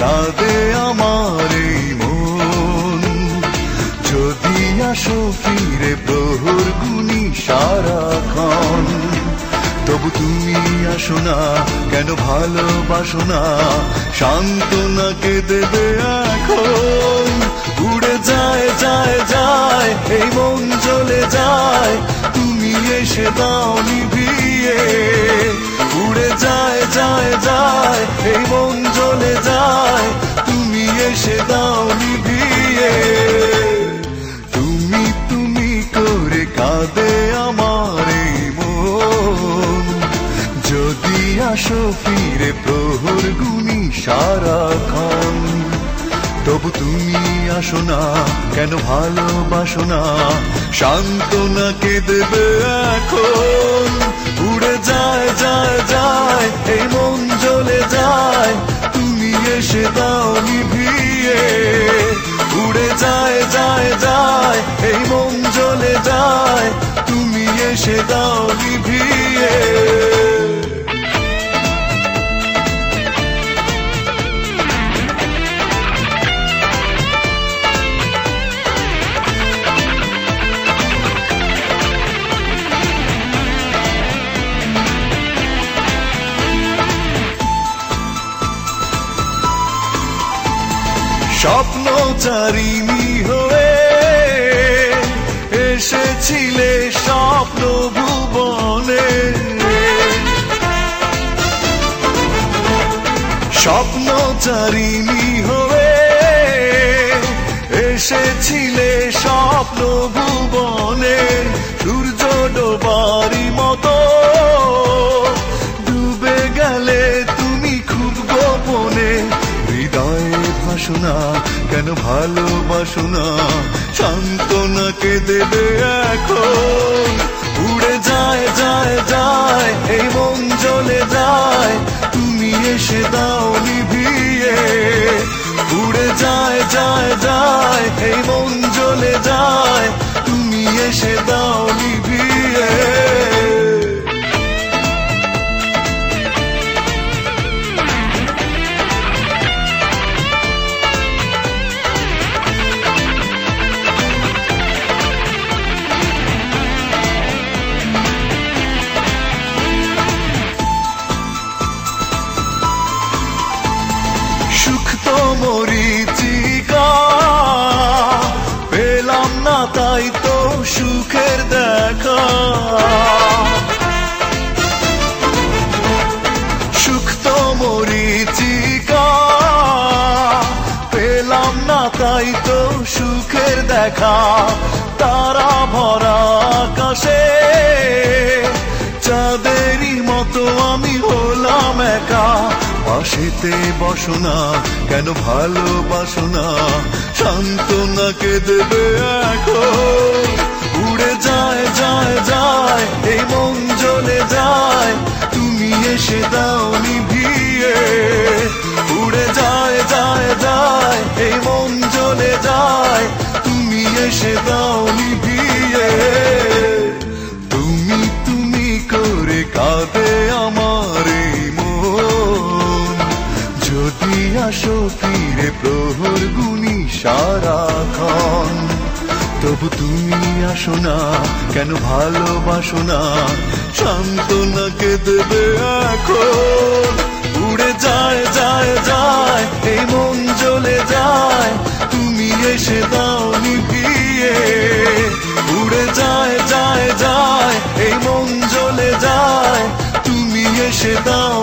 কাঁদে আমার এই মন। যদি আসো ফিরে প্রহর গুনি সারাক্ষণ, তবু তুমি আসো না কেন, ভালোবাসো না, সান্ত্বনাকে দেবে এখন। উড়ে যায় যায় যায় এই মন চলে যায়, তুমি এসে দাও নিভিয়ে। উড়ে যায় যায় যায় এই মন চলে যায়, তুমি এসে দাও নিভিয়ে। তুমি তুমি করে কাঁদে আমার এই মন। যদি আসো ফিরে প্রহর গুনি সারাক্ষণ, তবু তুমি আসো না কেন, ভালোবাসো না, সান্ত্বনাকে দেবে এখন। উড়ে যায় যায় যায় এই মন জ্বলে যায়, তুমি এসে দাও নিভিয়ে। উড়ে যায় যায় যায় এই মন জ্বলে যায়, তুমি এসে দাও নিভিয়ে। স্বপ্নচারিণী হয়ে এসেছিলে স্বপ্ন ভুবনে। স্বপ্নচারিণী হয়ে এসেছিলে স্বপ্ন ভুবনে। সূর্য ডোবারি মতো ডুবে গেলে তুমি খুব গোপনে। হৃদয়ে ভাসো না কেন, ভালোবাসো না, সান্ত্বনাকে দেবে এখন। উড়ে যায় যায় যায় এই মন জ্বলে যায়, তুমি এসে দাও নিভিয়ে। উড়ে যায় যায় যায় এই মন জ্বলে যায়, তুমি এসে দাও নিভিয়ে। মরিচিকা পেলাম না তাই তো সুখের দেখা। সুখ তো মরিচিকা পেলাম না তাই তো সুখের দেখা। তারা ভরা আকাশে চাঁদেরই মতো আমি হলাম একা। পাশেতে বসো না কেন, ভালোবাসো না, সান্ত্বনাকে দেবে এখন। উড়ে যায় যায় যায় এই মন জ্বলে যায়, তুমি এসে দাও নিভিয়ে। উড়ে যায় যায় যায় এই মন জ্বলে যায়, তুমি এসে দাও নিভিয়ে। তুমি তুমি করে কাঁদে আমার এই মন। যদি আসো ফিরে প্রহর গুনি সারাক্ষণ, তবু তুমি আসো না কেন, ভালোবাসো না, সান্ত্বনাকে দেবে এখন। উড়ে যায় যায় যায় এই মন জ্বলে যায়, তুমি এসে দাও নিভিয়ে। উড়ে যায় যায় যায় এই মন জ্বলে যায়, তুমি এসে দাও।